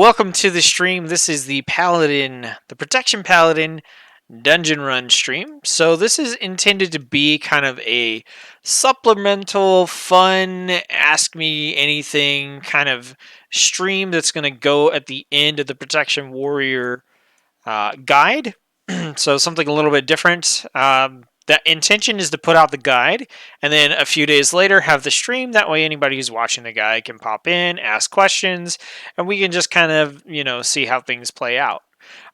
Welcome to the stream. This is the Protection Paladin dungeon run stream. So this is intended to be kind of a supplemental, fun, ask me anything kind of stream that's going to go at the end of the Protection Warrior guide. So something a little bit different. The intention is to put out the guide and then a few days later have the stream. That way anybody who's watching the guide can pop in, ask questions, and we can just kind of, see how things play out.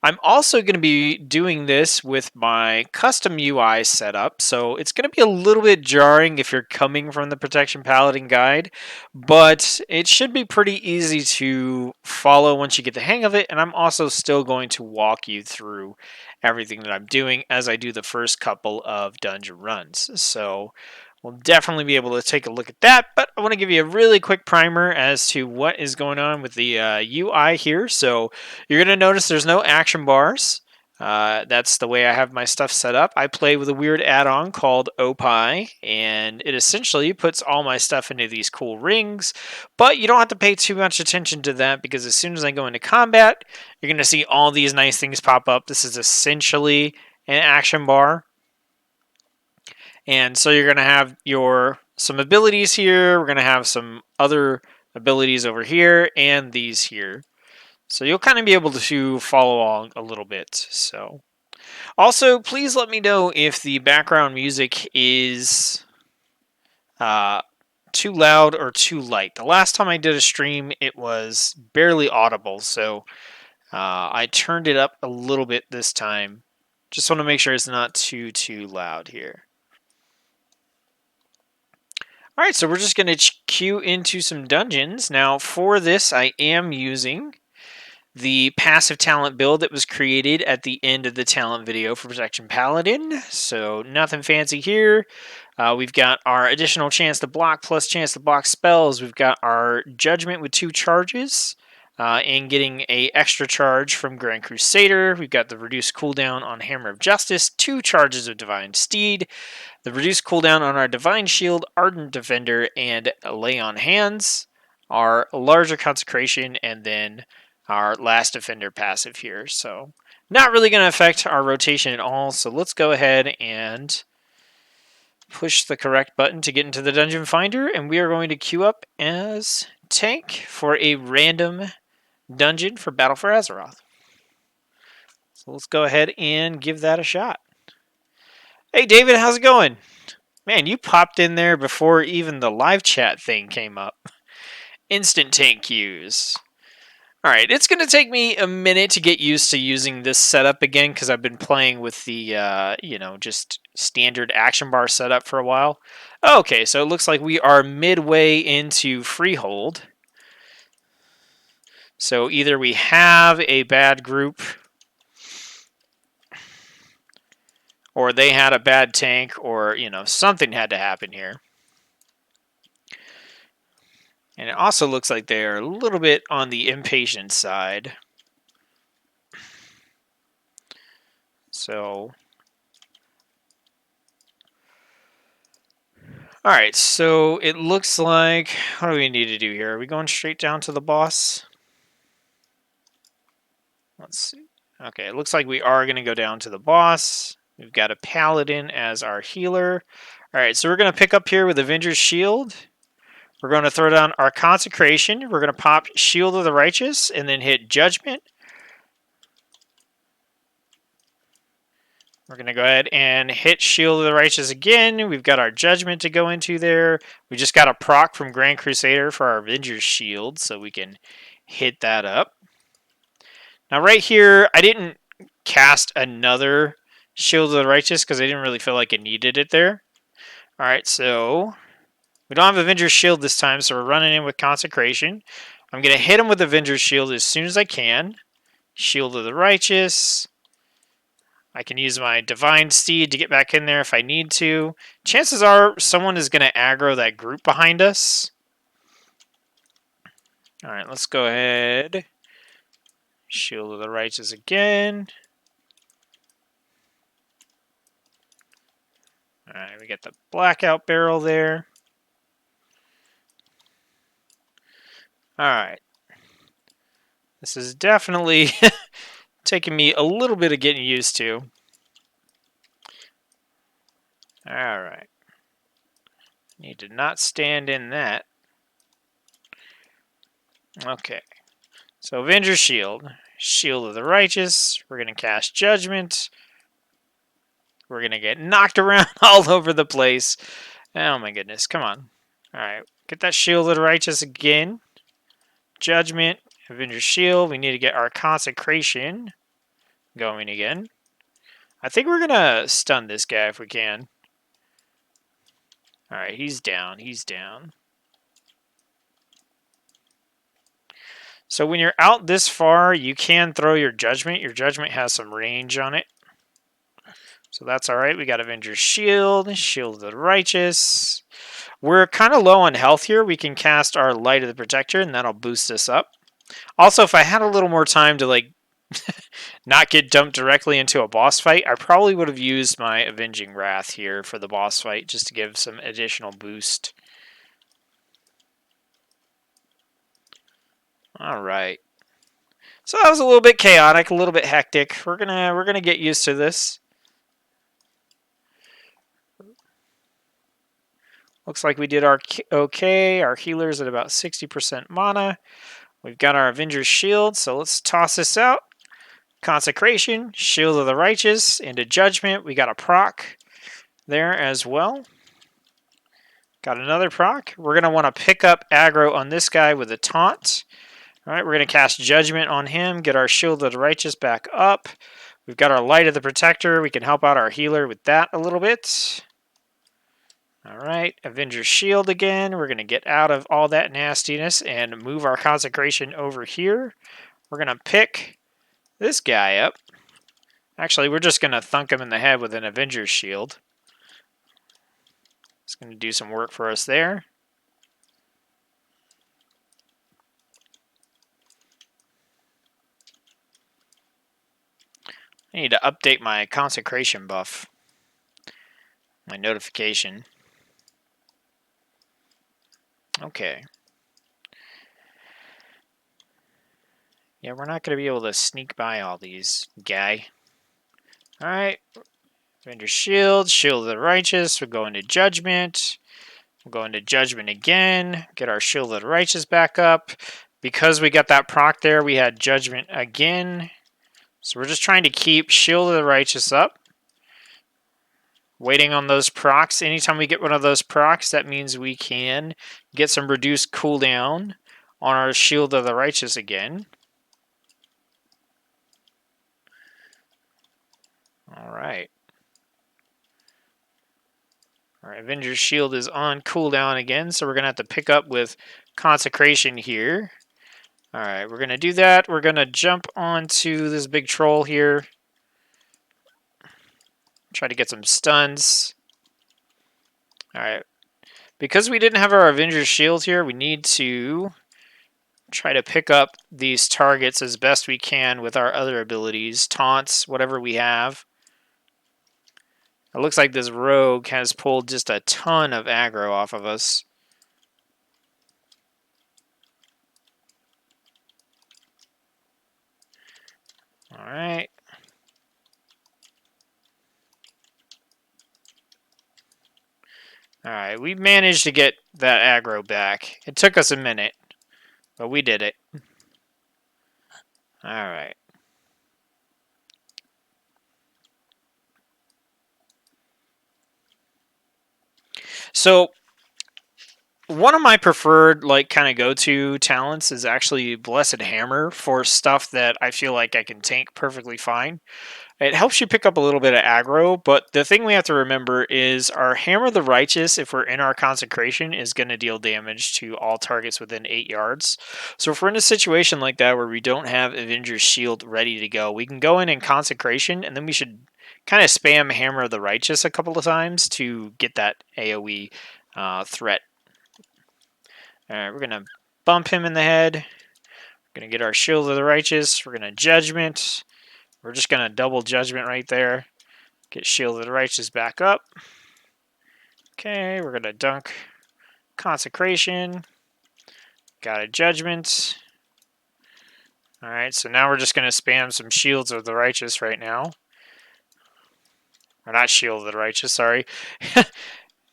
I'm also going to be doing this with my custom UI setup, so it's going to be a little bit jarring if you're coming from the Protection Paladin guide, but it should be pretty easy to follow once you get the hang of it, and I'm also still going to walk you through everything that I'm doing as I do the first couple of dungeon runs. So we'll definitely be able to take a look at that, but I want to give you a really quick primer as to what is going on with the UI here. So you're going to notice there's no action bars. That's the way I have my stuff set up. I play with a weird add-on called Opie, and it essentially puts all my stuff into these cool rings, but you don't have to pay too much attention to that because as soon as I go into combat, you're going to see all these nice things pop up. This is essentially an action bar. And so you're going to have some abilities here. We're going to have some other abilities over here and these here. So you'll kind of be able to follow along a little bit. So also, please let me know if the background music is too loud or too light. The last time I did a stream, it was barely audible. So I turned it up a little bit this time. Just want to make sure it's not too loud here. All right, so we're just going to queue into some dungeons. Now, for this, I am using the passive talent build that was created at the end of the talent video for Protection Paladin. So nothing fancy here. We've got our additional chance to block plus chance to block spells. We've got our judgment with 2 charges. And getting a extra charge from Grand Crusader. We've got the reduced cooldown on Hammer of Justice, 2 charges of Divine Steed, the reduced cooldown on our Divine Shield, Ardent Defender, and Lay on Hands, our larger consecration, and then our Last Defender passive here. So not really going to affect our rotation at all. So let's go ahead and push the correct button to get into the Dungeon Finder, and we are going to queue up as tank for a random dungeon for Battle for Azeroth. So let's go ahead and give that a shot. Hey David, how's it going? Man, you popped in there before even the live chat thing came up. Instant tank queues. Alright, it's going to take me a minute to get used to using this setup again because I've been playing with the, just standard action bar setup for a while. Okay, so it looks like we are midway into Freehold. So either we have a bad group or they had a bad tank or, something had to happen here. And it also looks like they're a little bit on the impatient side. So, alright, so it looks like, what do we need to do here? Are we going straight down to the boss? Let's see. Okay, it looks like we are going to go down to the boss. We've got a paladin as our healer. Alright, so we're going to pick up here with Avenger's Shield. We're going to throw down our Consecration. We're going to pop Shield of the Righteous and then hit Judgment. We're going to go ahead and hit Shield of the Righteous again. We've got our Judgment to go into there. We just got a proc from Grand Crusader for our Avenger's Shield, so we can hit that up. Now right here, I didn't cast another Shield of the Righteous because I didn't really feel like it needed it there. Alright, so we don't have Avenger's Shield this time, so we're running in with Consecration. I'm going to hit him with Avenger's Shield as soon as I can. Shield of the Righteous. I can use my Divine Steed to get back in there if I need to. Chances are someone is going to aggro that group behind us. Alright, let's go ahead. Shield of the Righteous again. Alright, we got the Blackout Barrel there. Alright. This is definitely taking me a little bit of getting used to. All right. Need to not stand in that. Okay. So Avenger's Shield. Shield of the Righteous. We're going to cast Judgment. We're going to get knocked around all over the place. Oh my goodness. Come on. All right. Get that Shield of the Righteous again. Judgment. Avenger's Shield. We need to get our Consecration going again. I think we're going to stun this guy if we can. All right. He's down. He's down. So when you're out this far, you can throw your Judgment. Your Judgment has some range on it. So that's all right. We got Avenger's Shield, Shield of the Righteous. We're kind of low on health here. We can cast our Light of the Protector, and that'll boost us up. Also, if I had a little more time to like not get dumped directly into a boss fight, I probably would have used my Avenging Wrath here for the boss fight just to give some additional boost. All right. So that was a little bit chaotic, a little bit hectic. We're gonna get used to this. Looks like we did our okay. Our healer's at about 60% mana. We've got our Avenger's Shield, so let's toss this out. Consecration, Shield of the Righteous, into Judgment. We got a proc there as well. Got another proc. We're going to want to pick up aggro on this guy with a taunt. All right, we're going to cast Judgment on him, get our Shield of the Righteous back up. We've got our Light of the Protector. We can help out our healer with that a little bit. All right, Avenger's Shield again. We're going to get out of all that nastiness and move our Consecration over here. We're going to pick this guy up. Actually, we're just going to thunk him in the head with an Avenger's Shield. It's going to do some work for us there. I need to update my Consecration buff. My notification. Okay. Yeah, we're not going to be able to sneak by all these, guy. Alright. Avenger's Shield, Shield of the Righteous. We'll go into Judgment. We'll go into Judgment again. Get our Shield of the Righteous back up. Because we got that proc there, we had Judgment again. So we're just trying to keep Shield of the Righteous up. Waiting on those procs. Anytime we get one of those procs, that means we can get some reduced cooldown on our Shield of the Righteous again. Alright. Our Avenger's Shield is on cooldown again, so we're going to have to pick up with Consecration here. Alright, we're going to do that. We're going to jump onto this big troll here. Try to get some stuns. Alright. Because we didn't have our Avenger's Shield here, we need to try to pick up these targets as best we can with our other abilities. Taunts, whatever we have. It looks like this rogue has pulled just a ton of aggro off of us. Alright. Alright, we managed to get that aggro back. It took us a minute, but we did it. Alright. So, one of my preferred, like, kind of go-to talents is actually Blessed Hammer for stuff that I feel like I can tank perfectly fine. It helps you pick up a little bit of aggro, but the thing we have to remember is our Hammer of the Righteous, if we're in our Consecration, is going to deal damage to all targets within 8 yards. So if we're in a situation like that where we don't have Avenger's Shield ready to go, we can go in Consecration, and then we should kind of spam Hammer of the Righteous a couple of times to get that AoE threat. Alright, we're going to bump him in the head. We're going to get our Shield of the Righteous. We're going to Judgment. We're just going to double Judgment right there. Get Shield of the Righteous back up. Okay, we're going to dunk Consecration. Got a Judgment. Alright, so now we're just going to spam some Shields of the Righteous right now. Or not Shield of the Righteous, sorry.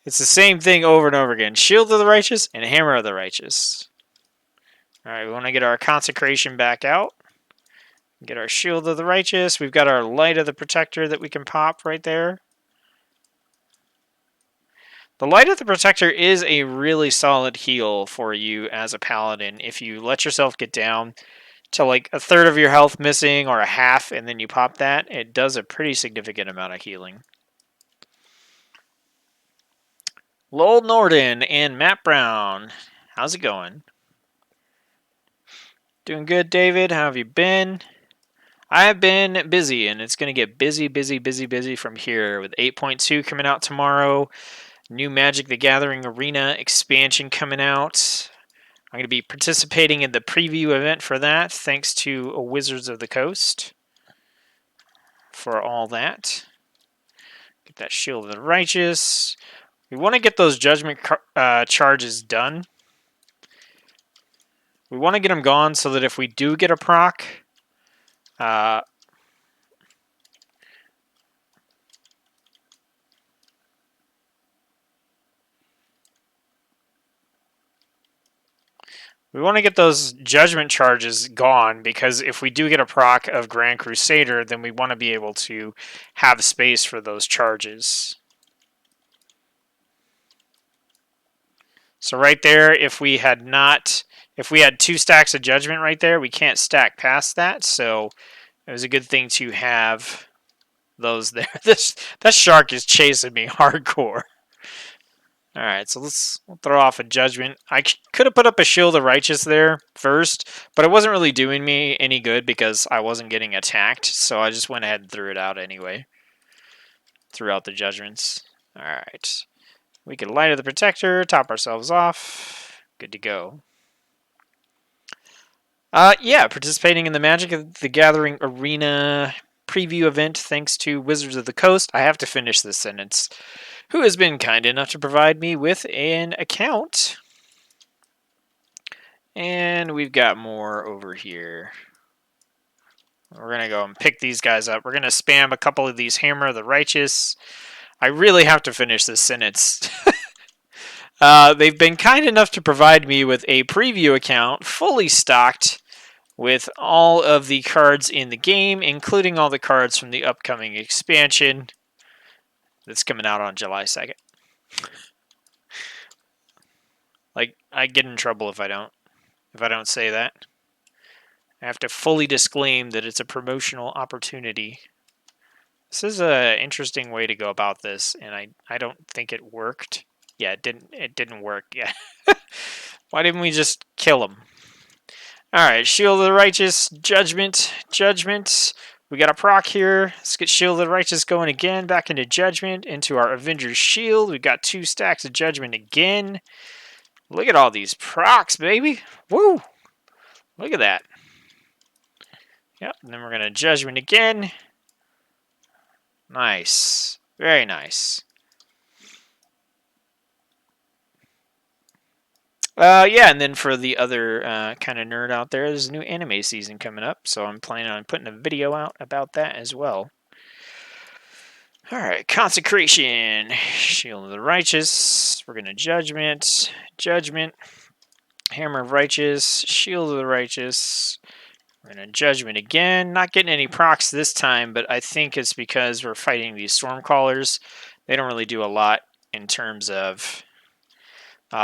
It's the same thing over and over again. Shield of the Righteous and Hammer of the Righteous. Alright, we want to get our Consecration back out. Get our Shield of the Righteous. We've got our Light of the Protector that we can pop right there. The Light of the Protector is a really solid heal for you as a Paladin. If you let yourself get down to like a third of your health missing or a half and then you pop that, it does a pretty significant amount of healing. Lowell Norden and Matt Brown. How's it going? Doing good, David. How have you been? I have been busy, and it's going to get busy from here with 8.2 coming out tomorrow. New Magic the Gathering Arena expansion coming out. I'm going to be participating in the preview event for that, thanks to Wizards of the Coast for all that. Get that Shield of the Righteous. We want to get those Judgment charges done. We want to get them gone so that if we do get a proc, we want to get those Judgment charges gone, because if we do get a proc of Grand Crusader, then we want to be able to have space for those charges. So right there, if we had 2 stacks of Judgment right there, we can't stack past that, so it was a good thing to have those there. That shark is chasing me hardcore. Alright, so we'll throw off a Judgment. I could have put up a Shield of Righteous there first, but it wasn't really doing me any good because I wasn't getting attacked, so I just went ahead and threw it out anyway. Threw out the Judgments. Alright. We can Light of the Protector, top ourselves off. Good to go. Yeah, participating in the Magic of the Gathering Arena preview event thanks to Wizards of the Coast. I have to finish this sentence. Who has been kind enough to provide me with an account. And we've got more over here. We're going to go and pick these guys up. We're going to spam a couple of these Hammer of the Righteous. I really have to finish this sentence. They've been kind enough to provide me with a preview account fully stocked with all of the cards in the game, including all the cards from the upcoming expansion that's coming out on July 2nd. Like, I get in trouble if I don't say that. I have to fully disclaim that it's a promotional opportunity. This is an interesting way to go about this, and I don't think it worked. Yeah, it didn't work. Yeah. Why didn't we just kill him? Alright, Shield of the Righteous, Judgment. We got a proc here. Let's get Shield of the Righteous going again. Back into Judgment, into our Avenger's Shield. We've got 2 stacks of Judgment again. Look at all these procs, baby. Woo! Look at that. Yep, and then we're going to Judgment again. Nice. Very nice. Yeah, and then for the other kind of nerd out there, there's a new anime season coming up, so I'm planning on putting a video out about that as well. Alright, Consecration. Shield of the Righteous. We're going to Judgment. Hammer of Righteous. Shield of the Righteous. We're going to Judgment again. Not getting any procs this time, but I think it's because we're fighting these Stormcallers. They don't really do a lot in terms of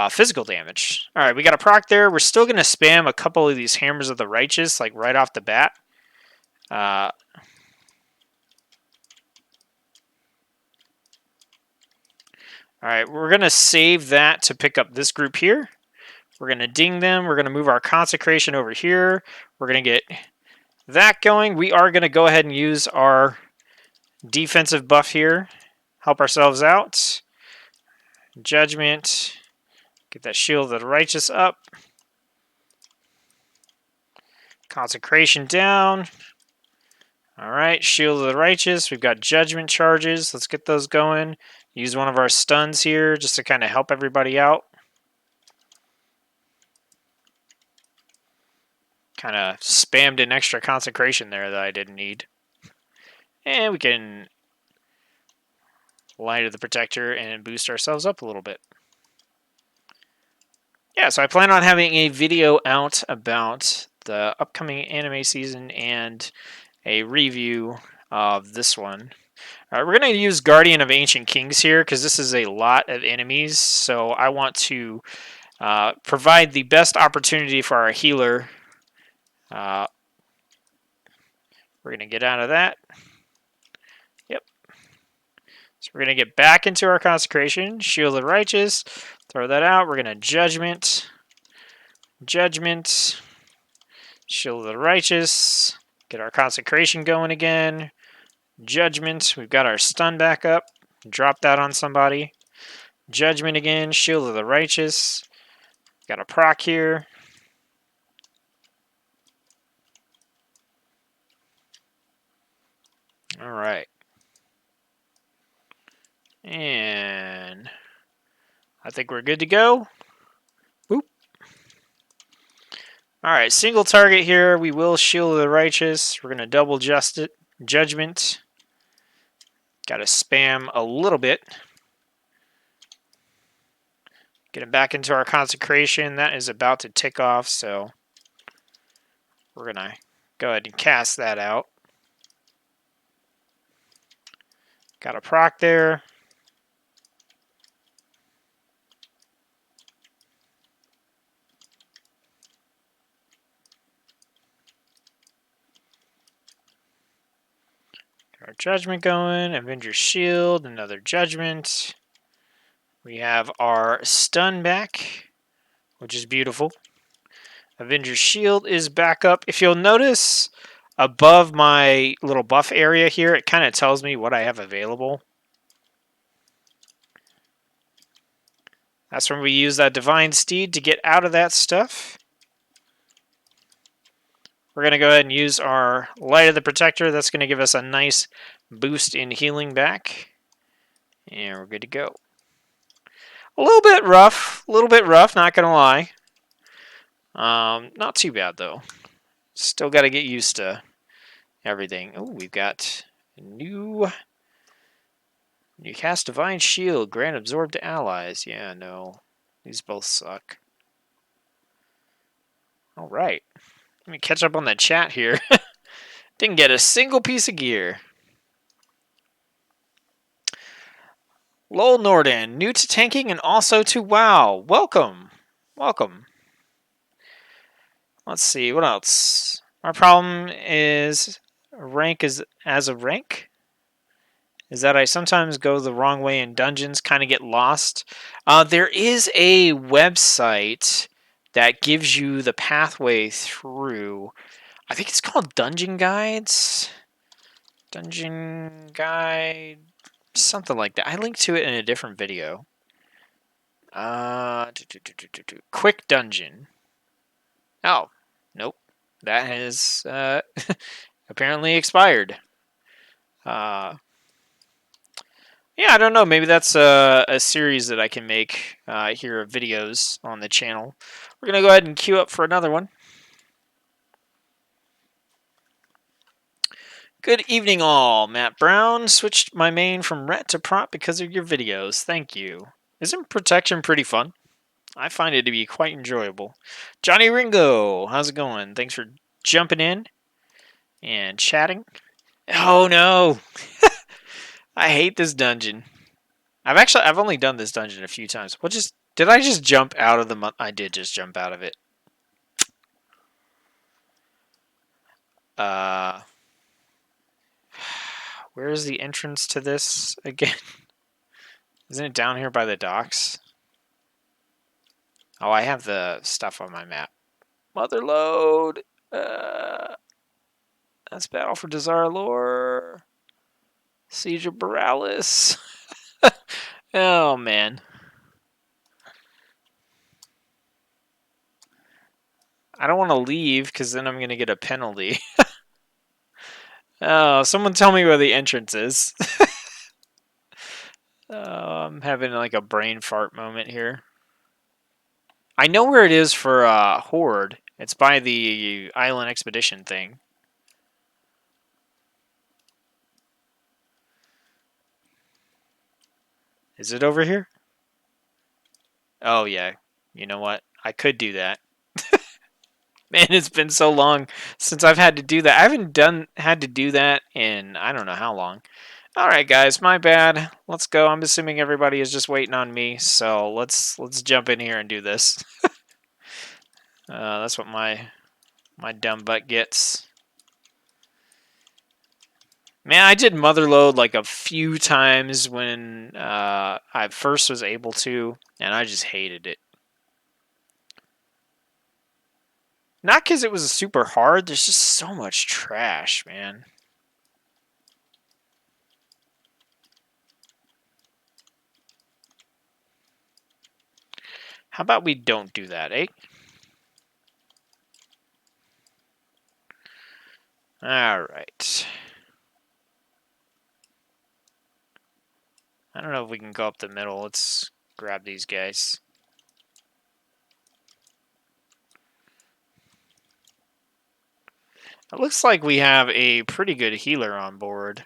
physical damage. Alright, we got a proc there. We're still going to spam a couple of these Hammers of the Righteous, like right off the bat. Alright, we're going to save that to pick up this group here. We're going to ding them. We're going to move our Consecration over here. We're going to get that going. We are going to go ahead and use our defensive buff here. Help ourselves out. Judgment. Get that Shield of the Righteous up. Consecration down. Alright, Shield of the Righteous. We've got Judgment charges. Let's get those going. Use one of our stuns here just to kind of help everybody out. Kind of spammed an extra consecration there that I didn't need. And we can Light of the Protector and boost ourselves up a little bit. Yeah, so I plan on having a video out about the upcoming anime season and a review of this one. We're going to use Guardian of Ancient Kings here because this is a lot of enemies, so I want to provide the best opportunity for our healer. We're going to get out of that. Yep. So we're going to get back into our consecration, Shield of the Righteous, throw that out. We're going to Judgment, Shield of the Righteous, get our consecration going again, Judgment, we've got our stun back up, drop that on somebody, Judgment again, Shield of the Righteous, got a proc here. All right. And I think we're good to go. Boop. All right, single target here. We will Shield of the Righteous. We're going to double Judgment. Got to spam a little bit. Getting back into our consecration. That is about to tick off, so we're going to go ahead and cast that out. Got a proc there. Our Judgment going, Avenger's Shield, another Judgment. We have our stun back, which is beautiful. Avenger's Shield is back up. If you'll notice, above my little buff area here, it kind of tells me what I have available. That's when we use that Divine Steed to get out of that stuff. We're going to go ahead and use our Light of the Protector. That's going to give us a nice boost in healing back. And we're good to go. A little bit rough, not going to lie. Not too bad, though. Still got to get used to everything. Oh, we've got a new cast Divine Shield. Grant Absorb to allies. Yeah, no. These both suck. All right. Let me catch up on the chat here. Didn't get a single piece of gear. Lowell Norden, new to tanking and also to WoW. Welcome. Welcome. Let's see, what else? My problem is rank is as a rank. Is that I sometimes go the wrong way in dungeons, kind of get lost. There is a website that gives you the pathway through. I think it's called Dungeon Guides. Dungeon Guide, something like that. I linked to it in a different video. Quick Dungeon. Oh, nope. That has apparently expired. Yeah, I don't know. Maybe that's a series that I can make here of videos on the channel. We're going to go ahead and queue up for another one. Good evening all. Matt Brown. Switched my main from ret to prop because of your videos. Thank you. Isn't Protection pretty fun? I find it to be quite enjoyable. Johnny Ringo. How's it going? Thanks for jumping in and chatting. Oh no. I hate this dungeon. I've only done this dungeon a few times. Did I just jump out of the I did just jump out of it. Where is the entrance to this again? Isn't it down here by the docks? Oh, I have the stuff on my map. Motherlode. That's Battle for Dazar'alor. Siege of Borealis. Oh, man. I don't want to leave because then I'm going to get a penalty. Oh, someone tell me where the entrance is. I'm having like a brain fart moment here. I know where it is for Horde. It's by the island expedition thing. Is it over here? Oh, yeah. You know what? I could do that. Man, it's been so long since I've had to do that. I haven't had to do that in I don't know how long. All right, guys, my bad. Let's go. I'm assuming everybody is just waiting on me, so let's jump in here and do this. That's what my dumb butt gets. Man, I did Motherlode like a few times when I first was able to, and I just hated it. Not because it was super hard, there's just so much trash, man. How about we don't do that, eh? Alright. I don't know if we can go up the middle. Let's grab these guys. It looks like we have a pretty good healer on board.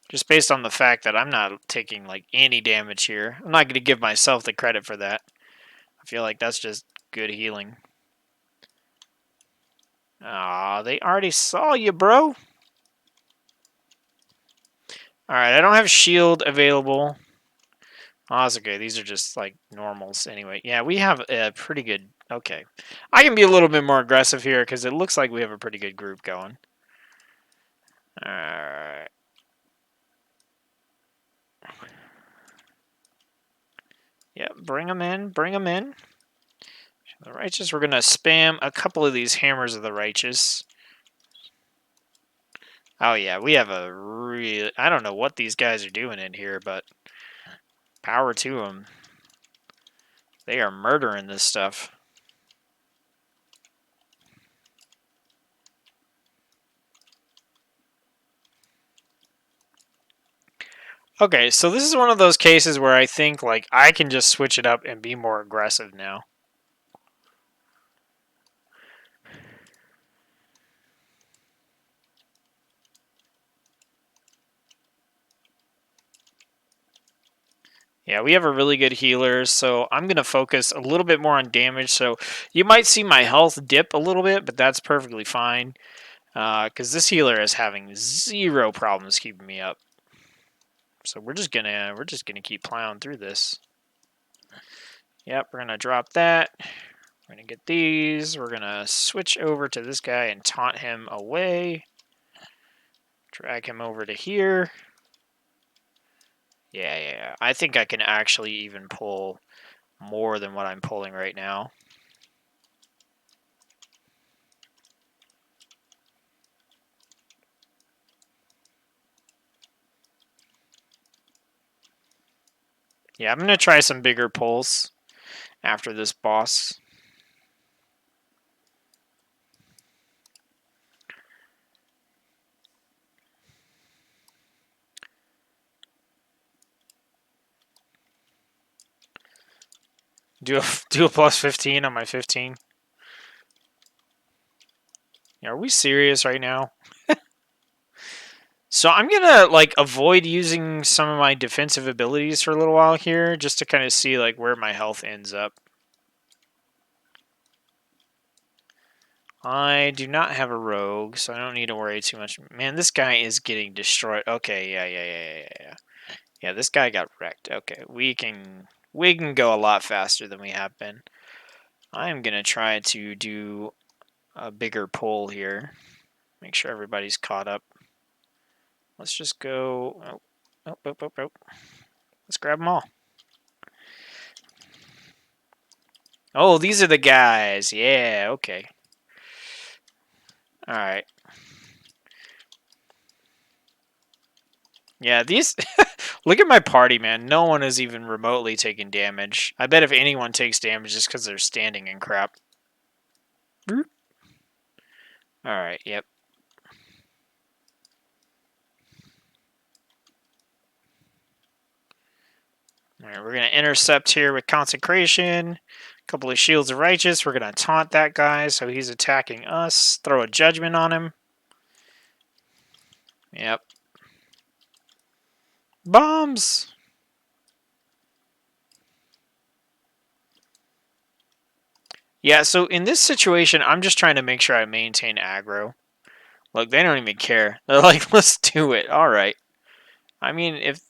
Just based on the fact that I'm not taking like any damage here. I'm not going to give myself the credit for that. I feel like that's just good healing. Aw, they already saw you, bro. Alright, I don't have shield available. Oh, that's okay. These are just like normals anyway. Yeah, we have a pretty good... Okay. I can be a little bit more aggressive here because it looks like we have a pretty good group going. Alright. Yep, bring them in. Bring them in. The righteous, we're going to spam a couple of these hammers of the righteous. Oh, yeah, we have a real... I don't know what these guys are doing in here, but power to them. They are murdering this stuff. Okay, so this is one of those cases where I think like I can just switch it up and be more aggressive now. Yeah, we have a really good healer, so I'm going to focus a little bit more on damage. So you might see my health dip a little bit, but that's perfectly fine. Because this healer is having zero problems keeping me up. So we're just gonna keep plowing through this. Yep, we're gonna drop that. We're gonna get these. We're gonna switch over to this guy and taunt him away. Drag him over to here. Yeah. I think I can actually even pull more than what I'm pulling right now. Yeah, I'm gonna try some bigger pulls after this boss. Do a plus 15 on my 15. Yeah, are we serious right now? So I'm gonna like avoid using some of my defensive abilities for a little while here, just to kind of see like where my health ends up. I do not have a rogue, so I don't need to worry too much. Man, this guy is getting destroyed. Okay, yeah. Yeah, this guy got wrecked. Okay, we can go a lot faster than we have been. I am gonna try to do a bigger pull here. Make sure everybody's caught up. Let's just go. Oh. Let's grab them all. Oh, these are the guys. Yeah, okay. Alright. Yeah, these... Look at my party, man. No one is even remotely taking damage. I bet if anyone takes damage, just because they're standing in crap. Alright, yep. Alright, we're going to intercept here with Consecration. Couple of Shields of Righteous. We're going to taunt that guy, so he's attacking us. Throw a Judgment on him. Yep. Bombs! Yeah, so in this situation, I'm just trying to make sure I maintain aggro. Look, they don't even care. They're like, let's do it. All right. I mean, if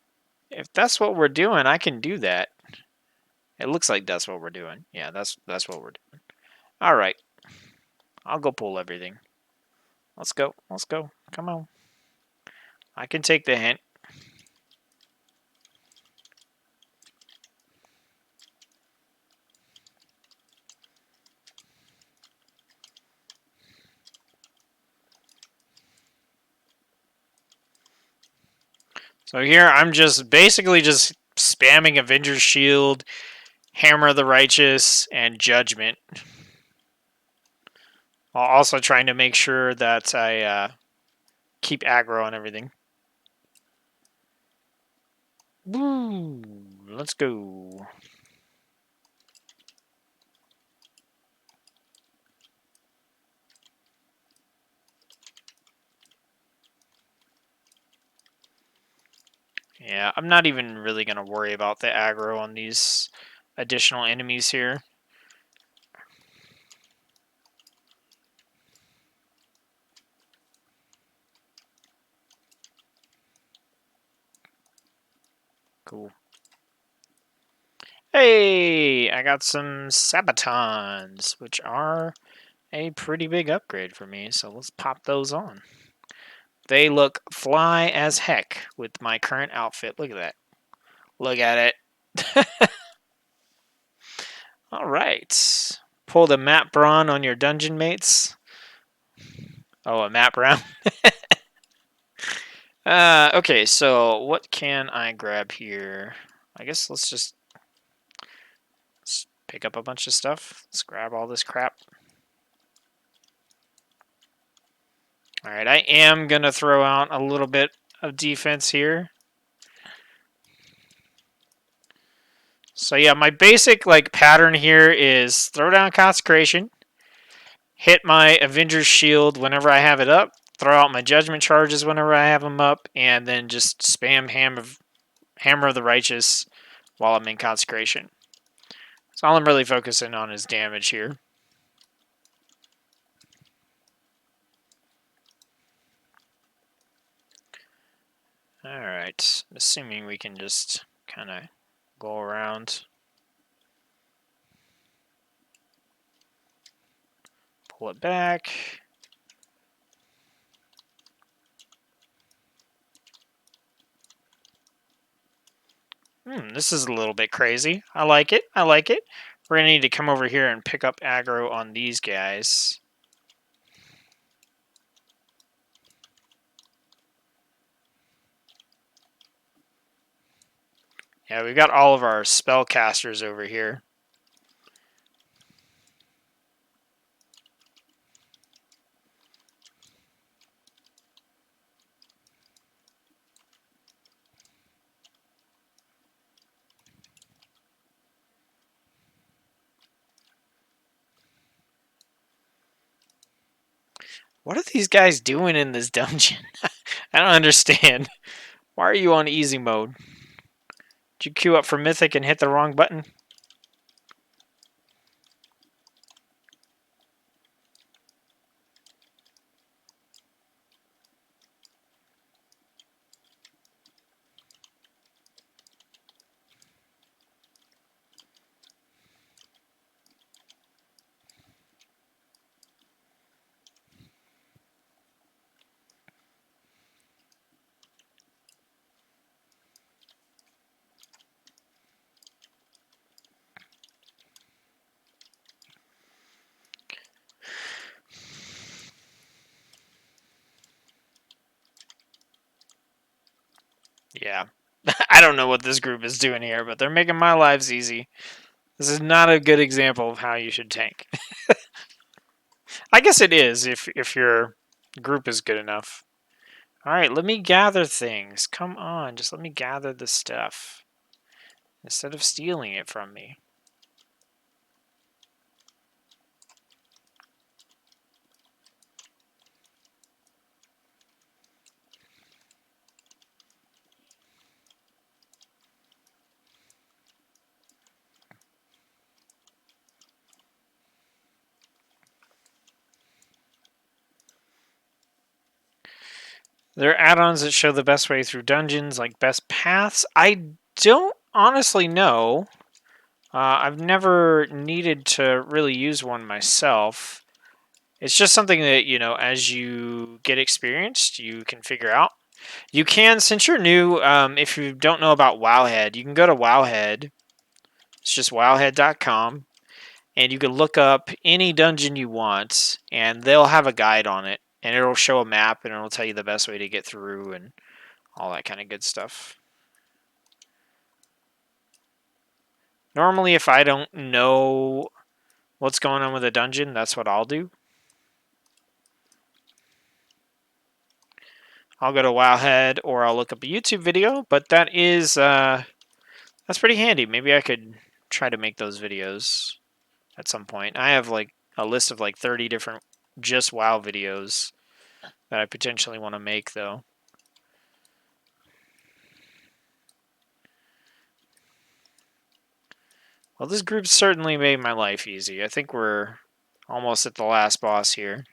that's what we're doing, I can do that. It looks like that's what we're doing. Yeah, that's what we're doing. All right. I'll go pull everything. Let's go. Let's go. Come on. I can take the hint. So here I'm just basically just spamming Avenger's Shield, Hammer of the Righteous, and Judgment. While also trying to make sure that I keep aggro on everything. Woo! Let's go. Yeah, I'm not even really going to worry about the aggro on these additional enemies here. Cool. Hey, I got some Sabatons, which are a pretty big upgrade for me, so let's pop those on. They look fly as heck with my current outfit. Look at that. Look at it. All right. Pull the map brawn on your dungeon mates. Oh, a map round. Okay, so what can I grab here? I guess let's just pick up a bunch of stuff. Let's grab all this crap. All right, I am going to throw out a little bit of defense here. So yeah, my basic pattern here is throw down Consecration, hit my Avenger's Shield whenever I have it up, throw out my Judgment Charges whenever I have them up, and then just spam Hammer of the Righteous while I'm in Consecration. So all I'm really focusing on is damage here. Alright, assuming we can just kind of go around. Pull it back. This is a little bit crazy. I like it. I like it. We're going to need to come over here and pick up aggro on these guys. Yeah, we've got all of our spellcasters over here. What are these guys doing in this dungeon? I don't understand. Why are you on easy mode? Did you queue up for Mythic and hit the wrong button? Yeah. I don't know what this group is doing here, but they're making my lives easy. This is not a good example of how you should tank. I guess it is if your group is good enough. Alright, let me gather things. Come on, just let me gather the stuff. Instead of stealing it from me. There are add-ons that show the best way through dungeons, like best paths. I don't honestly know. I've never needed to really use one myself. It's just something that, you know, as you get experienced, you can figure out. You can, since you're new, if you don't know about Wowhead, you can go to Wowhead. It's just wowhead.com. And you can look up any dungeon you want, and they'll have a guide on it. And it'll show a map, and it'll tell you the best way to get through and all that kind of good stuff. Normally, if I don't know what's going on with a dungeon, that's what I'll do. I'll go to Wowhead, or I'll look up a YouTube video, but that is, that's pretty handy. Maybe I could try to make those videos at some point. I have like a list of like 30 different just WoW videos that I potentially want to make, though. Well, this group certainly made my life easy. I think we're almost at the last boss here.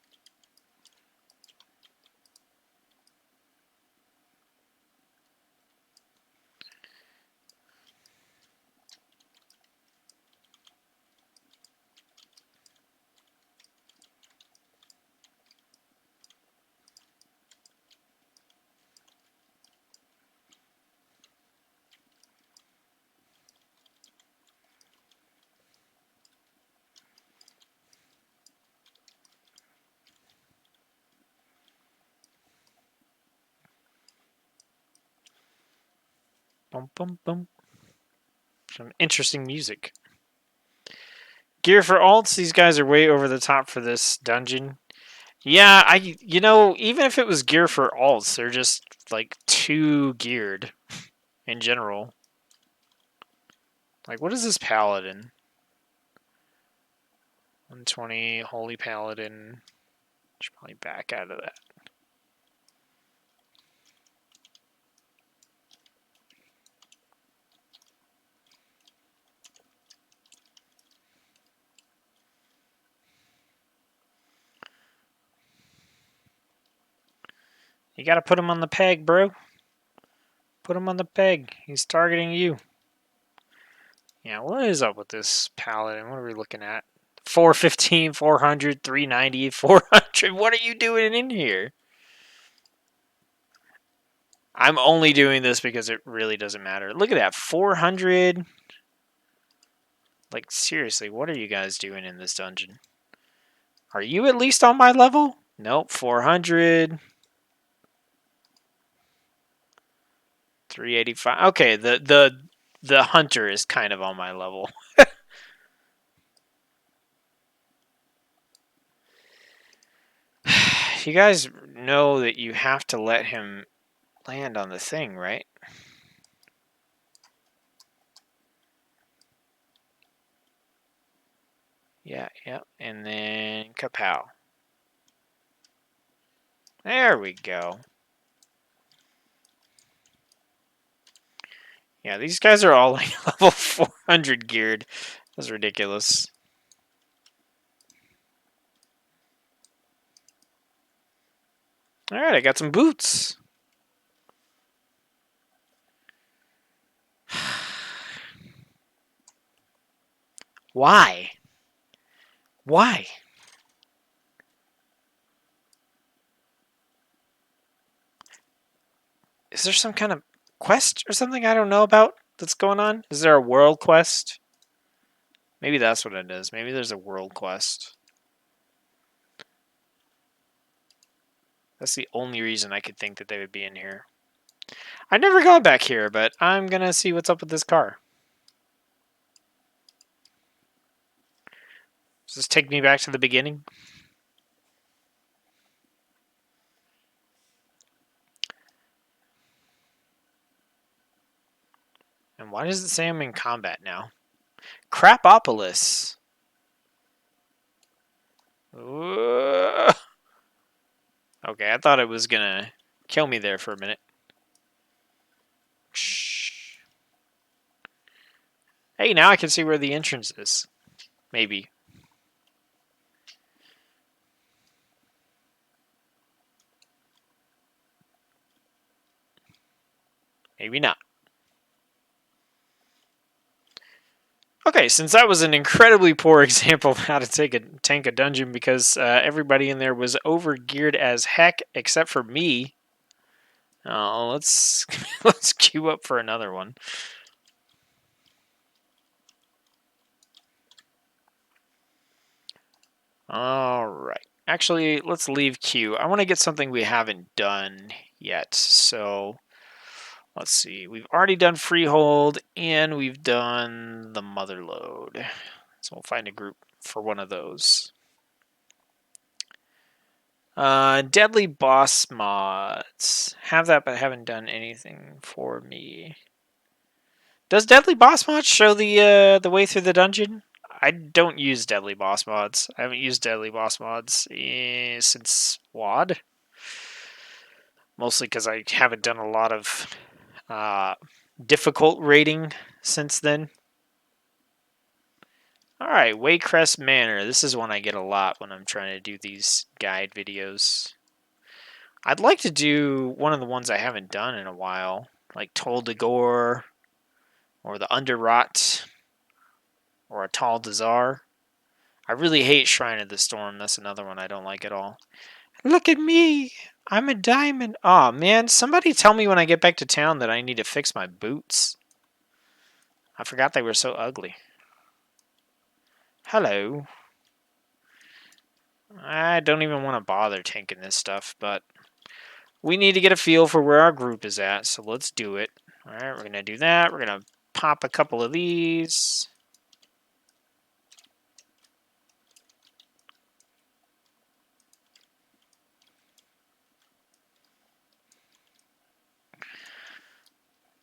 Bum, bum, bum. Some interesting music. Gear for alts, these guys are way over the top for this dungeon. Yeah, you know, even if it was gear for alts, they're just like too geared in general. Like, what is this paladin? 120 holy paladin. Should probably back out of that. You gotta put him on the peg, bro. Put him on the peg. He's targeting you. Yeah, what is up with this paladin? What are we looking at? 415, 400, 390, 400. What are you doing in here? I'm only doing this because it really doesn't matter. Look at that, 400. Like, seriously, what are you guys doing in this dungeon? Are you at least on my level? Nope, 400. 385. Okay, the hunter is kind of on my level. You guys know that you have to let him land on the thing, right? Yeah, yeah. And then kapow. There we go. Yeah, these guys are all like level 400 geared. That's ridiculous. Alright, I got some boots. Why? Why? Is there some kind of quest or something I don't know about that's going on? Is there a world quest? Maybe that's what it is. Maybe there's a world quest. That's the only reason I could think that they would be in here. I've never gone back here, but I'm gonna see what's up with this car. Does this take me back to the beginning? And why does it say I'm in combat now? Crapopolis. Okay, I thought it was gonna kill me there for a minute. Shh. Hey, now I can see where the entrance is. Maybe. Maybe not. Okay, since that was an incredibly poor example of how to tank a dungeon because everybody in there was over-geared as heck except for me, let's let's queue up for another one. All right. Actually, let's leave queue. I want to get something we haven't done yet. So let's see. We've already done Freehold and we've done the Motherlode. So we'll find a group for one of those. Deadly boss mods. Have that, but haven't done anything for me. Does deadly boss mods show the way through the dungeon? I don't use deadly boss mods. I haven't used deadly boss mods since WoD. Mostly because I haven't done a lot of difficult raiding since then. Alright, Waycrest Manor. This is one I get a lot when I'm trying to do these guide videos. I'd like to do one of the ones I haven't done in a while, like Tol de Gore, or the Underrot, or a Tal Dazar. I really hate Shrine of the Storm. That's another one I don't like at all. Look at me! I'm a diamond. Aw, oh, man, somebody tell me when I get back to town that I need to fix my boots. I forgot they were so ugly. Hello. I don't even want to bother tanking this stuff, but we need to get a feel for where our group is at, so let's do it. Alright, we're going to do that. We're going to pop a couple of these.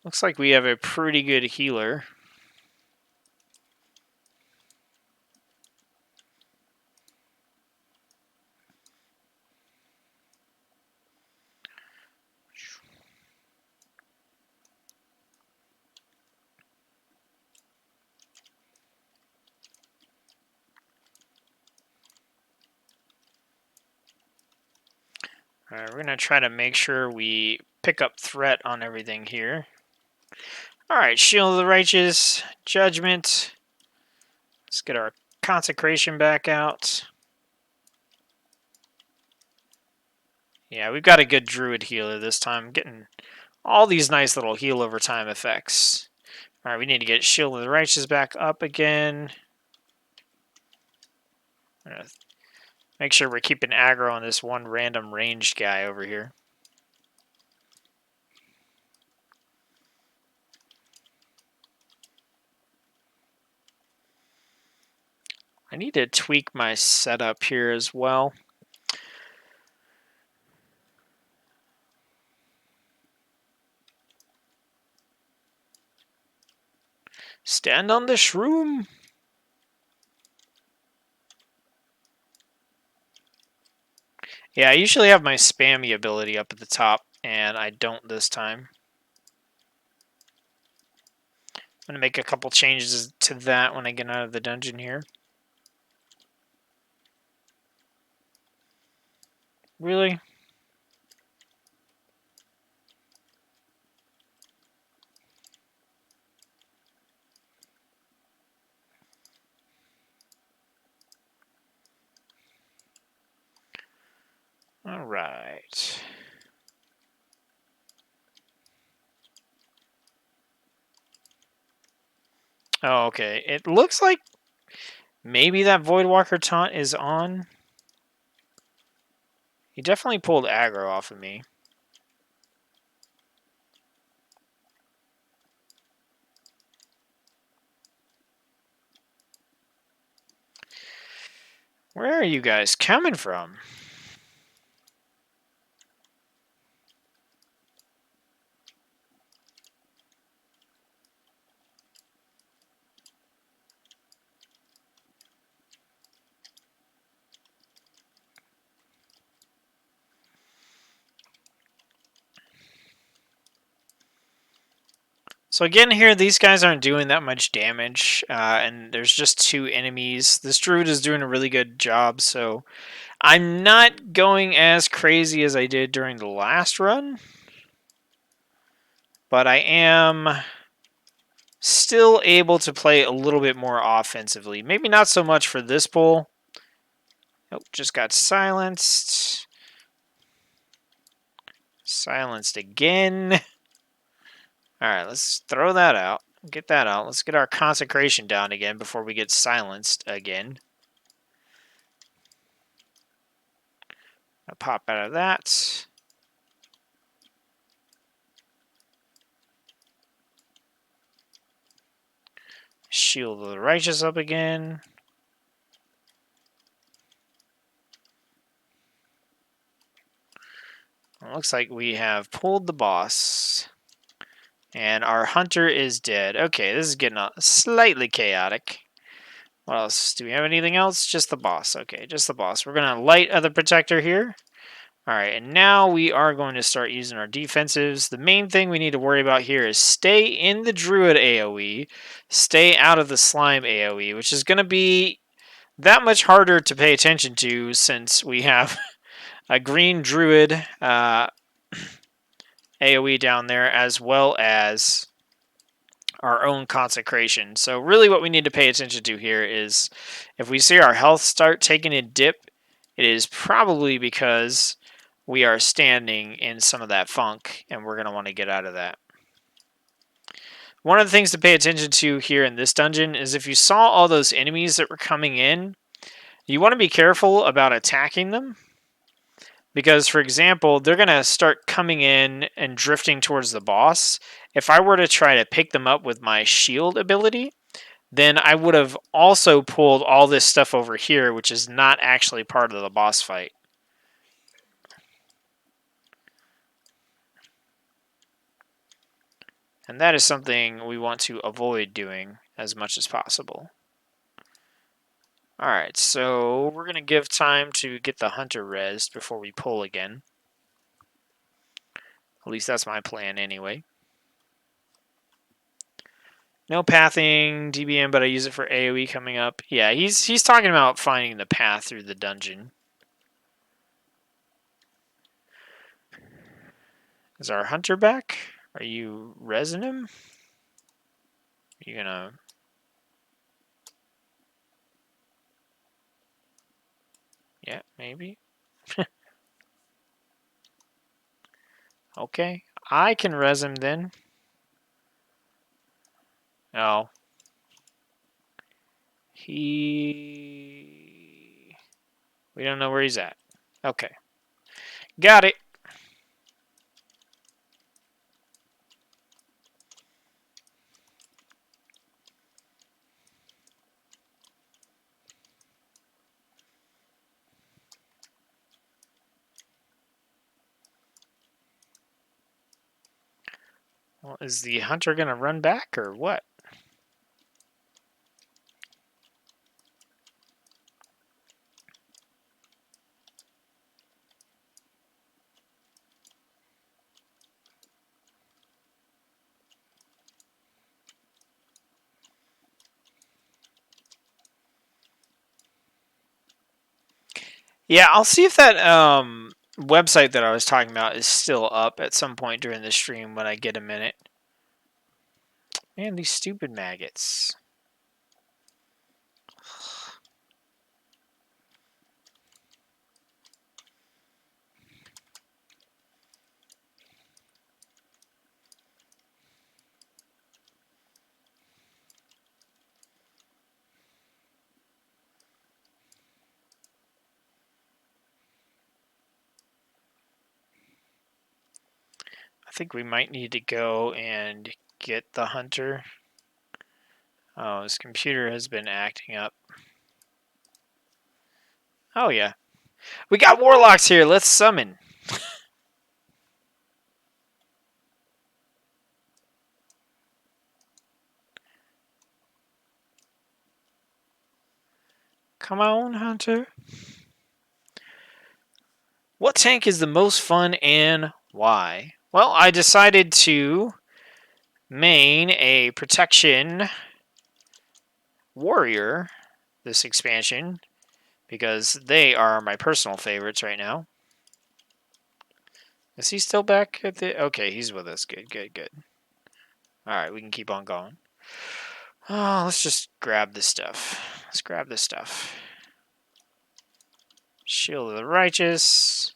Looks like we have a pretty good healer. Alright, we're going to try to make sure we pick up threat on everything here. Alright, Shield of the Righteous, Judgment. Let's get our Consecration back out. Yeah, we've got a good Druid healer this time. Getting all these nice little heal over time effects. Alright, we need to get Shield of the Righteous back up again. Make sure we're keeping aggro on this one random ranged guy over here. I need to tweak my setup here as well. Stand on the shroom. Yeah, I usually have my spammy ability up at the top, and I don't this time. I'm going to make a couple changes to that when I get out of the dungeon here. Really? All right. Oh, okay. It looks like maybe that Voidwalker taunt is on. He definitely pulled aggro off of me. Where are you guys coming from? So again here, these guys aren't doing that much damage, and there's just 2 enemies. This Druid is doing a really good job, so I'm not going as crazy as I did during the last run. but I am still able to play a little bit more offensively. Maybe not so much for this bull. Nope, just got silenced. Silenced again. Alright, let's throw that out. Get that out. Let's get our consecration down again before we get silenced again. I'll pop out of that. Shield of the Righteous up again. It looks like we have pulled the boss. And our hunter is dead. Okay, this is getting slightly chaotic. What else? Do we have anything else? Just the boss. Okay, just the boss. We're going to light other protector here. Alright, and now we are going to start using our defensives. The main thing we need to worry about here is stay in the Druid AoE, stay out of the Slime AoE, which is going to be that much harder to pay attention to since we have a green Druid AoE down there as well as our own consecration. So really what we need to pay attention to here is if we see our health start taking a dip, it is probably because we are standing in some of that funk, and we're going to want to get out of that. One of the things to pay attention to here in this dungeon is if you saw all those enemies that were coming in, you want to be careful about attacking them. Because, for example, they're going to start coming in and drifting towards the boss. If I were to try to pick them up with my shield ability, then I would have also pulled all this stuff over here, which is not actually part of the boss fight. And that is something we want to avoid doing as much as possible. Alright, so we're going to give time to get the hunter rezzed before we pull again. At least that's my plan anyway. No pathing, DBM, but I use it for AoE coming up. Yeah, he's talking about finding the path through the dungeon. Is our hunter back? Are you rezzing him? Are you gonna... Yeah, maybe. Okay, I can res him then. Oh. We don't know where he's at. Okay. Got it. Well, is the hunter gonna run back or what? Yeah, I'll see if that website that I was talking about is still up at some point during the stream when I get a minute. Man, these stupid maggots. I think we might need to go and get the hunter. Oh, his computer has been acting up. Oh, yeah. We got warlocks here. Let's summon. Come on, hunter. What tank is the most fun and why? Well, I decided to main a protection warrior this expansion because they are my personal favorites right now. Is he still back at the... Okay, he's with us. Good, good, good. Alright, we can keep on going. Oh, let's just grab this stuff. Let's grab this stuff. Shield of the Righteous.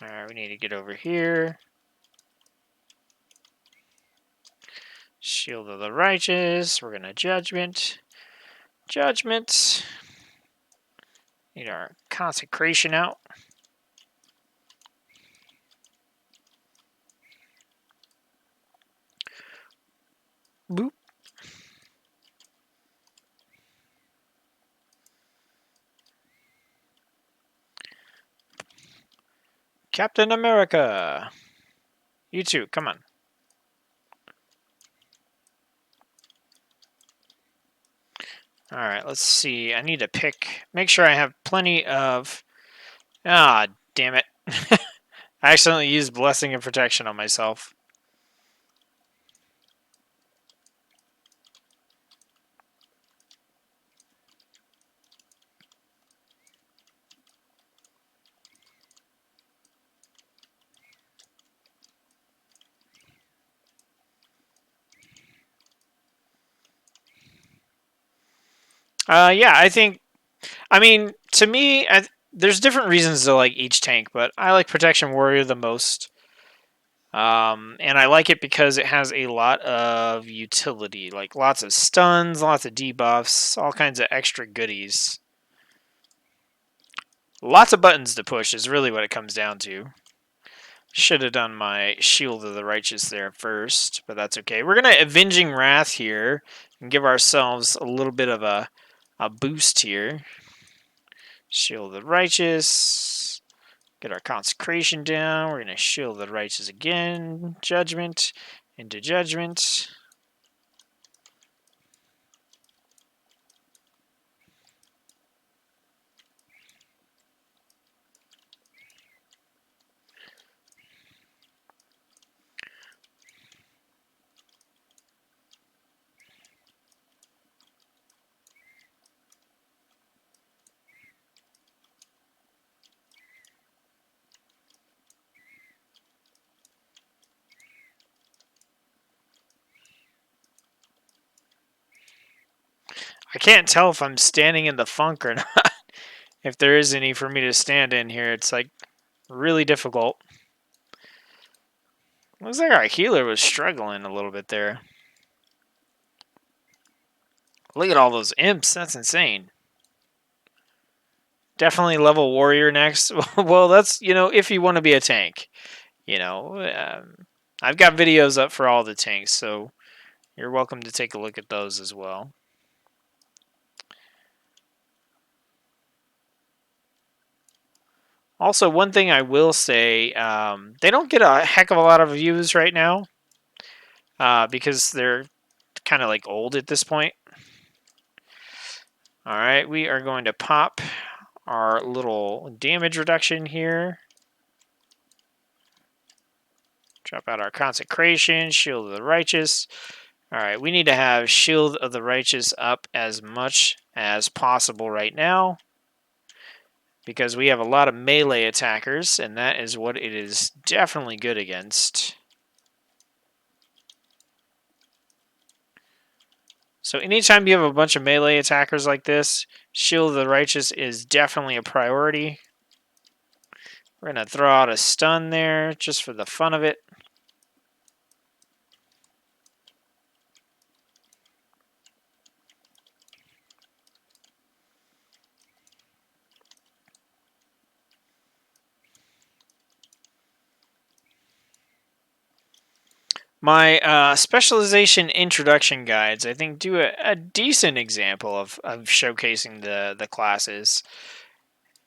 Alright, we need to get over here. Shield of the Righteous. We're going to Judgment. Judgment. Need our Consecration out. Boop. Captain America. You too, come on. Alright, let's see. I need to make sure I have plenty of... Ah, damn it. I accidentally used Blessing and Protection on myself. Yeah, I mean, to me, there's different reasons to like each tank, but I like Protection Warrior the most. And I like it because it has a lot of utility, like lots of stuns, lots of debuffs, all kinds of extra goodies. Lots of buttons to push is really what it comes down to. Should have done my Shield of the Righteous there first, but that's okay. We're going to Avenging Wrath here and give ourselves a little bit of a boost here. Shield of the Righteous. Get our Consecration down. We're going to Shield the Righteous again. Judgment. Into Judgment. I can't tell if I'm standing in the funk or not. If there is any for me to stand in here, it's like really difficult. Looks like our healer was struggling a little bit there. Look at all those imps. That's insane. Definitely level warrior next. Well, that's, if you want to be a tank. I've got videos up for all the tanks, so you're welcome to take a look at those as well. Also, one thing I will say, they don't get a heck of a lot of views right now because they're kind of like old at this point. All right, we are going to pop our little damage reduction here. Drop out our Consecration, Shield of the Righteous. All right, we need to have Shield of the Righteous up as much as possible right now because we have a lot of melee attackers, and that is what it is definitely good against. So anytime you have a bunch of melee attackers like this, Shield of the Righteous is definitely a priority. We're going to throw out a stun there just for the fun of it. My specialization introduction guides, I think, do a decent example of showcasing the classes.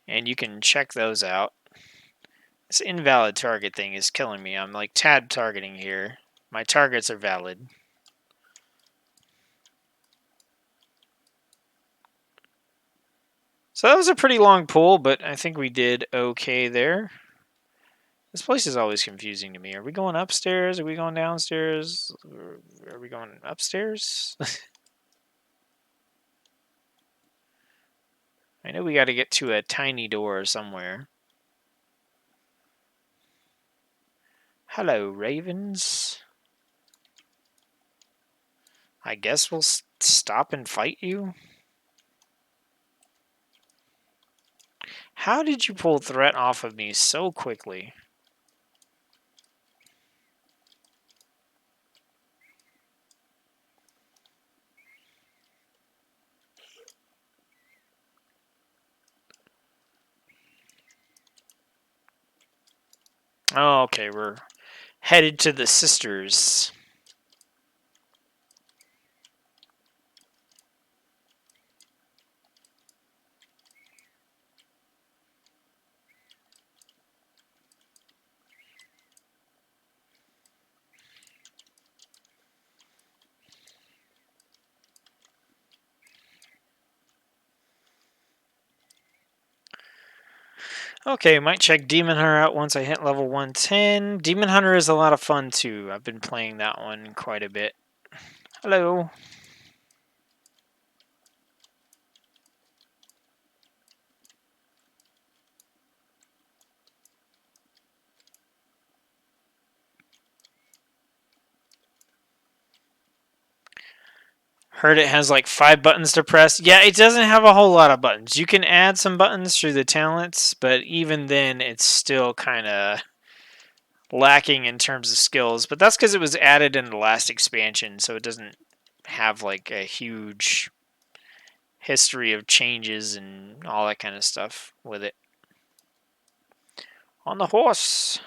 And you can check those out. This invalid target thing is killing me. I'm like tab targeting here. My targets are valid. So that was a pretty long pull, but I think we did okay there. This place is always confusing to me. Are we going upstairs? Are we going downstairs? Are we going upstairs? I know we got to get to a tiny door somewhere. Hello, ravens. I guess we'll stop and fight you. How did you pull threat off of me so quickly? Oh, okay, we're headed to the sisters. Okay, might check Demon Hunter out once I hit level 110. Demon Hunter is a lot of fun too. I've been playing that one quite a bit. Hello. Heard it has like 5 buttons to press. Yeah, it doesn't have a whole lot of buttons. You can add some buttons through the talents, but even then it's still kind of lacking in terms of skills. But that's because it was added in the last expansion, so it doesn't have like a huge history of changes and all that kind of stuff with it. On the horse.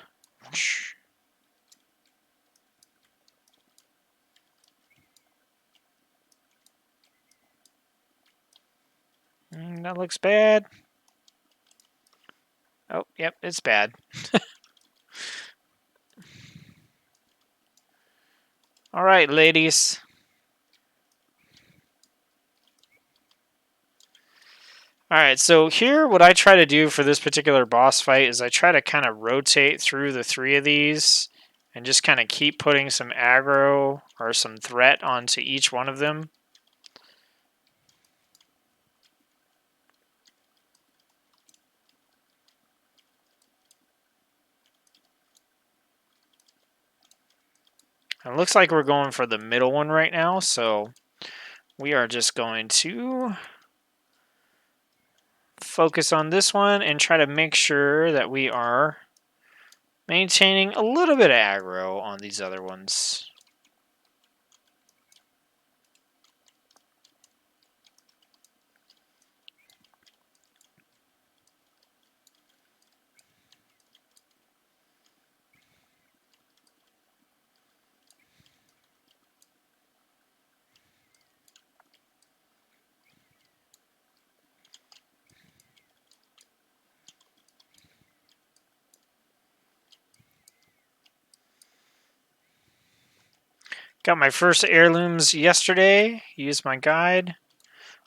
That looks bad. Oh, yep, it's bad. All right, ladies. All right, so here what I try to do for this particular boss fight is I try to kind of rotate through the 3 of these and just kind of keep putting some aggro or some threat onto each one of them. It looks like we're going for the middle one right now, so we are just going to focus on this one and try to make sure that we are maintaining a little bit of aggro on these other ones. Got my first heirlooms yesterday. Used my guide.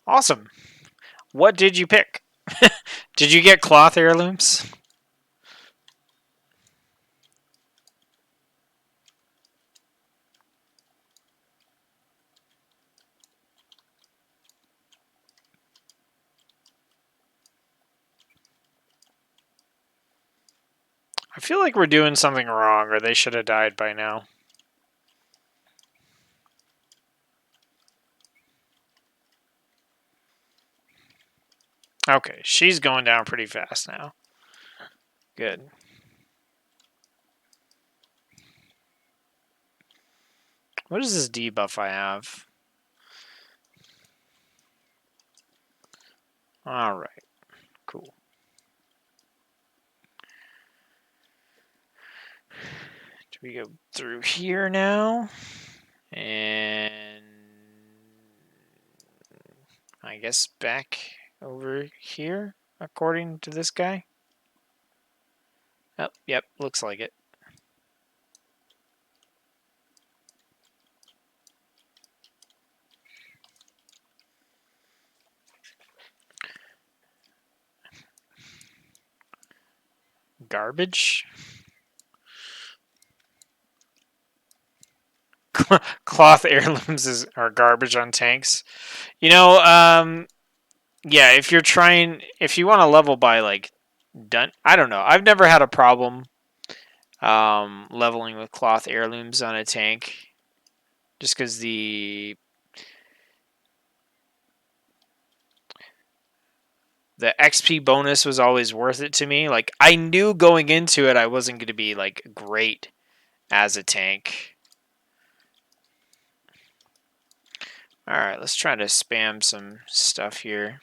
Awesome. What did you pick? Did you get cloth heirlooms? I feel like we're doing something wrong, or they should have died by now. Okay, she's going down pretty fast now. Good. What is this debuff I have? Alright, cool. Do we go through here now? And I guess back over here, according to this guy. Oh, yep, looks like it. Garbage? Cloth heirlooms are garbage on tanks. You know, yeah, if you want to level by like done, I don't know. I've never had a problem leveling with cloth heirlooms on a tank, just because the XP bonus was always worth it to me. Like, I knew going into it I wasn't going to be like great as a tank. All right, let's try to spam some stuff here.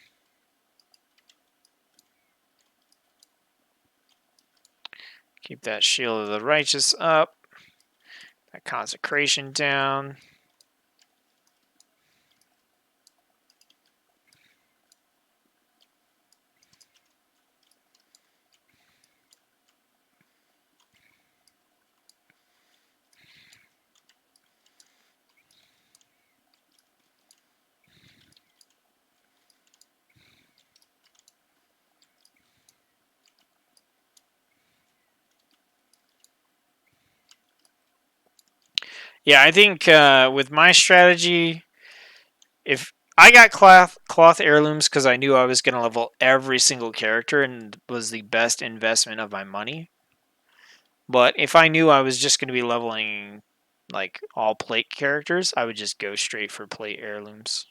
Keep that Shield of the Righteous up. That Consecration down. Yeah, I think with my strategy, if I got cloth heirlooms because I knew I was going to level every single character and was the best investment of my money. But if I knew I was just going to be leveling like all plate characters, I would just go straight for plate heirlooms.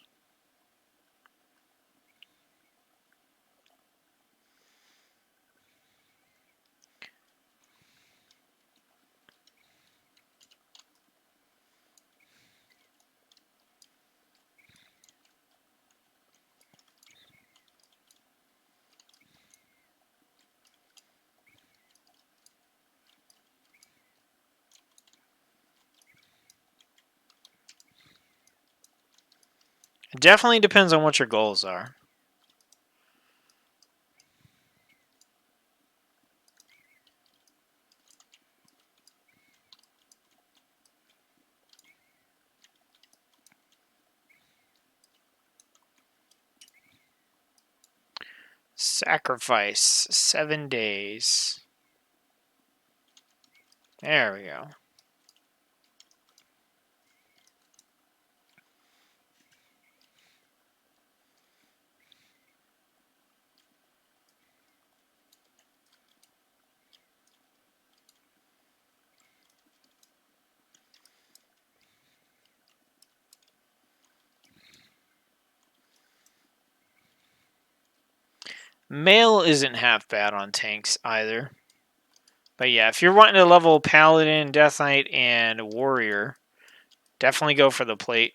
It definitely depends on what your goals are. Sacrifice 7 days. There we go. Mail isn't half bad on tanks either. But yeah, if you're wanting to level Paladin, Death Knight, and Warrior, definitely go for the plate.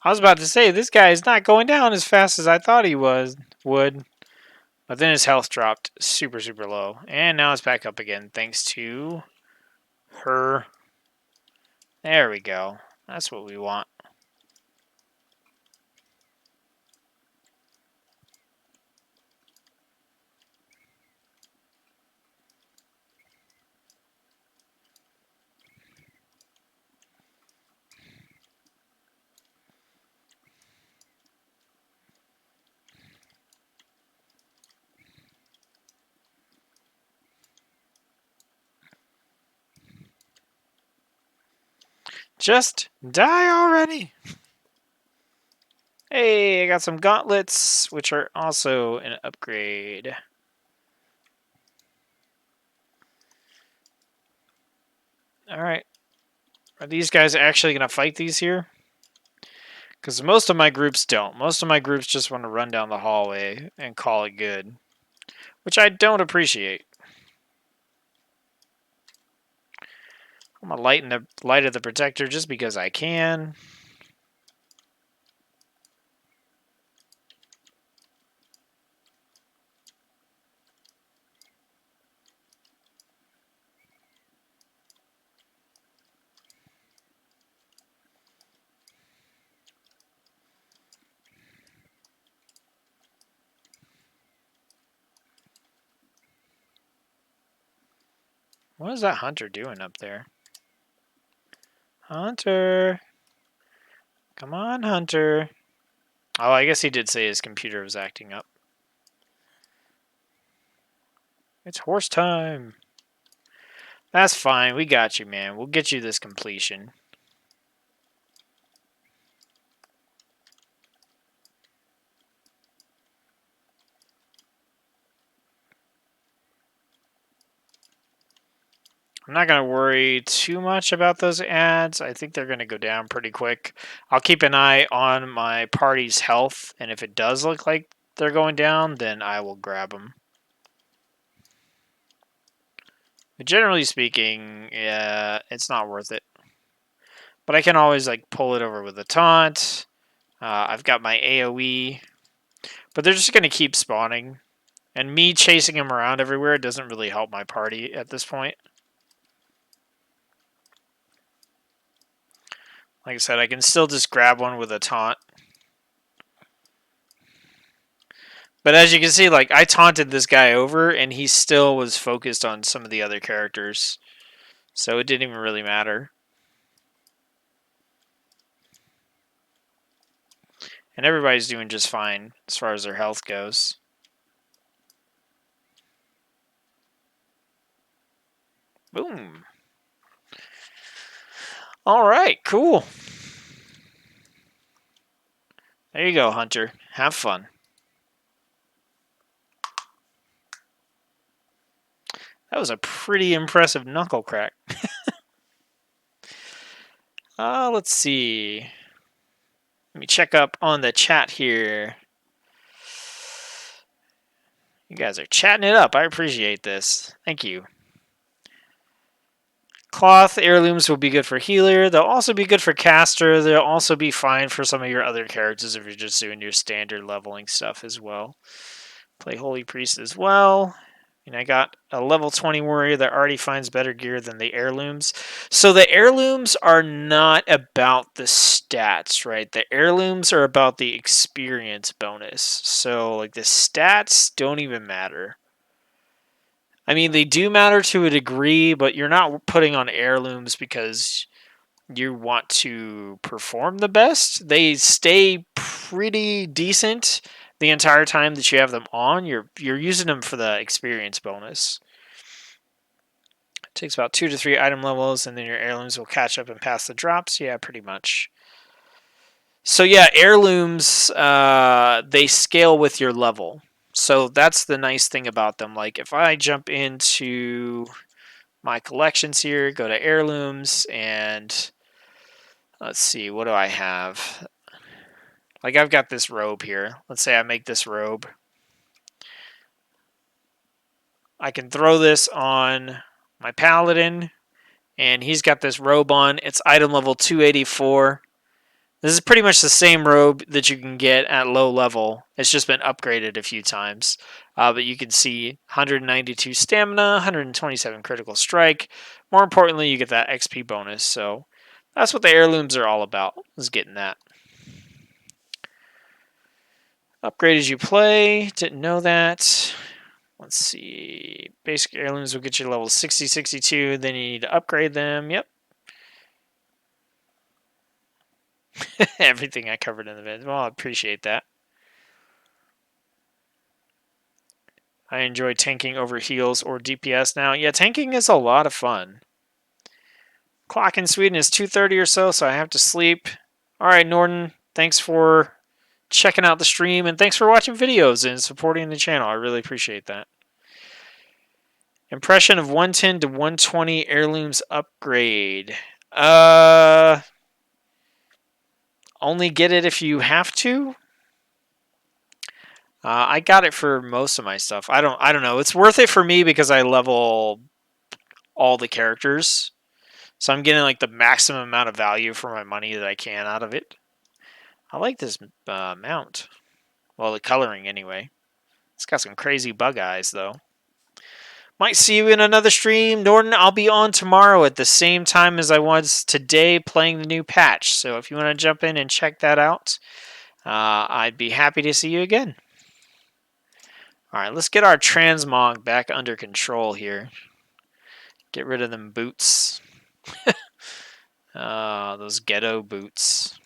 I was about to say, this guy is not going down as fast as I thought he would. But then his health dropped super, super low. And now it's back up again, thanks to her. There we go. That's what we want. Just die already. Hey, I got some gauntlets, which are also an upgrade. Alright. Are these guys actually going to fight these here? Because most of my groups don't. Most of my groups just want to run down the hallway and call it good. Which I don't appreciate. I'm going to lighten the light of the protector just because I can. What is that hunter doing up there? Hunter. Come on, Hunter. Oh, I guess he did say his computer was acting up. It's horse time. That's fine. We got you, man. We'll get you this completion. I'm not going to worry too much about those ads. I think they're going to go down pretty quick. I'll keep an eye on my party's health, and if it does look like they're going down, then I will grab them. But generally speaking, yeah, it's not worth it. But I can always like pull it over with a taunt. I've got my AoE. But they're just going to keep spawning. And me chasing them around everywhere doesn't really help my party at this point. Like I said, I can still just grab one with a taunt. But as you can see, like, I taunted this guy over, and he still was focused on some of the other characters. So it didn't even really matter. And everybody's doing just fine as far as their health goes. Boom. Alright, cool. There you go, Hunter. Have fun. That was a pretty impressive knuckle crack. Let's see. Let me check up on the chat here. You guys are chatting it up. I appreciate this. Thank you. Cloth heirlooms will be good for healer. They'll also be good for caster. They'll also be fine for some of your other characters if you're just doing your standard leveling stuff as well. Play Holy Priest as well. And I got a level 20 warrior that already finds better gear than the heirlooms. So the heirlooms are not about the stats, right? The heirlooms are about the experience bonus. So like the stats don't even matter. I mean, they do matter to a degree, but you're not putting on heirlooms because you want to perform the best. They stay pretty decent the entire time that you have them on. You're using them for the experience bonus. It takes about 2 to 3 item levels, and then your heirlooms will catch up and pass the drops. Yeah, pretty much. So yeah, heirlooms, they scale with your level. So that's the nice thing about them. Like if I jump into my collections here, go to heirlooms, and let's see, what do I have? Like I've got this robe here. Let's say I make this robe. I can throw this on my paladin, and he's got this robe on. It's item level 284. This is pretty much the same robe that you can get at low level. It's just been upgraded a few times. But you can see 192 stamina, 127 critical strike. More importantly, you get that XP bonus. So that's what the heirlooms are all about, is getting that. Upgrade as you play. Didn't know that. Let's see. Basic heirlooms will get you level 60, 62. Then you need to upgrade them. Yep. Everything I covered in the video. Well, I appreciate that. I enjoy tanking over heals or DPS now. Yeah, tanking is a lot of fun. Clock in Sweden is 2:30 or so I have to sleep. All right, Norton, thanks for checking out the stream, and thanks for watching videos and supporting the channel. I really appreciate that. Impression of 110 to 120 heirlooms upgrade. Only get it if you have to. I got it for most of my stuff. I don't know. It's worth it for me because I level all the characters. So I'm getting like the maximum amount of value for my money that I can out of it. I like this mount. Well, the coloring anyway. It's got some crazy bug eyes though. Might see you in another stream. Norton, I'll be on tomorrow at the same time as I was today playing the new patch. So if you want to jump in and check that out, I'd be happy to see you again. Alright, let's get our transmog back under control here. Get rid of them boots. Those ghetto boots.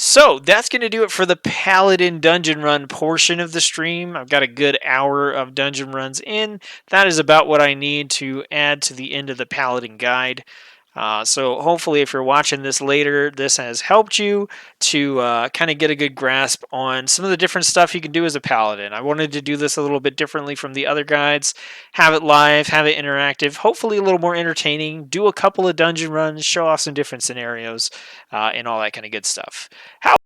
So that's going to do it for the Paladin dungeon run portion of the stream. I've got a good hour of dungeon runs in. That is about what I need to add to the end of the Paladin guide. So hopefully if you're watching this later, this has helped you to kind of get a good grasp on some of the different stuff you can do as a paladin. I wanted to do this a little bit differently from the other guides, have it live, have it interactive, hopefully a little more entertaining, do a couple of dungeon runs, show off some different scenarios, and all that kind of good stuff. How